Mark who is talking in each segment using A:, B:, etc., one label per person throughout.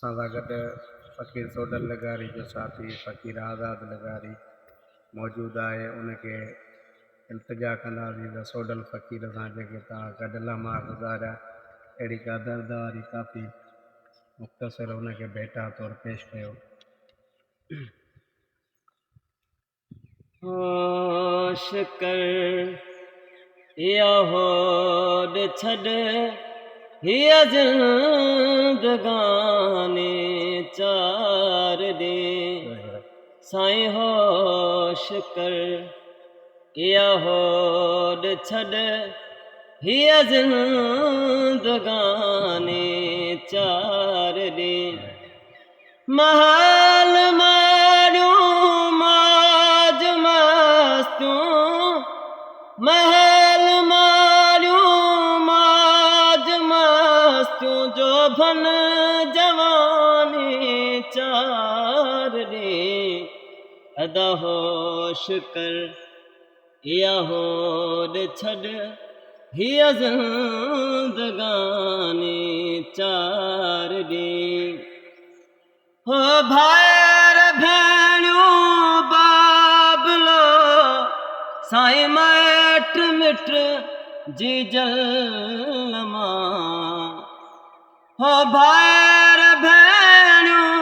A: असां सां गॾु फ़क़ीर सोडल लगारी जो साथी फ़क़ीर आज़ाद लगारी मौजूदु आहे। उनखे इल्तिजा कंदासीं त सोडल फ़क़ीर सां जेके तव्हां गॾु लम्हा गुज़ारिया अहिड़ी का दर्द वारी काफ़ी मुख़्तसिर उनखे भेटा तौरु पेश कयो।
B: होश कर या होड़ छड़ हिया ज़िंदगानी चार दे साईं होश कर या होड़ छड़ हिया ज़िंदगानी चार दे महल मारियूं मौज मस्तूं महल मारियूं मौज मस्तूं जो भन जवानी चार दे अदा होश कर या होड़ छड़ हिया ज़िंदगानी चार दे हो भायर भेणियूं बाबलो साईं मट मिट जी जलमा हो भायर भेणियूं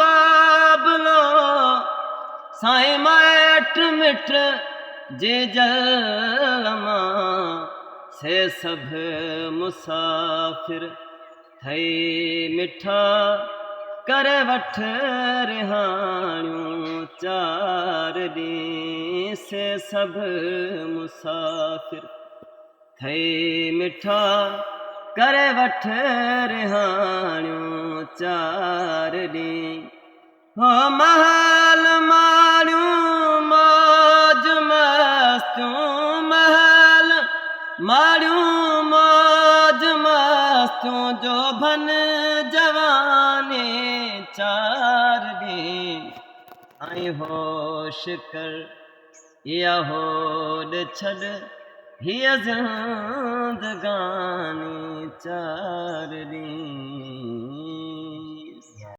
B: बाबलो साईं मट मिट जी जलमा से सब मुसाफिर थई मिठा करे वठ रिहाणियूं चार ॾींहं से सब मुसाफिर थई मिठा करे वठ रिहाणियूं चार ॾींहं हो महल मारियूं मौज मस्तूं महल मारियूं मौज मस्तूं जो भन जवानी चार ॾींहं आई होश कर या होड़ छड़ हिया ज़िंदगानी चार ॾींहं।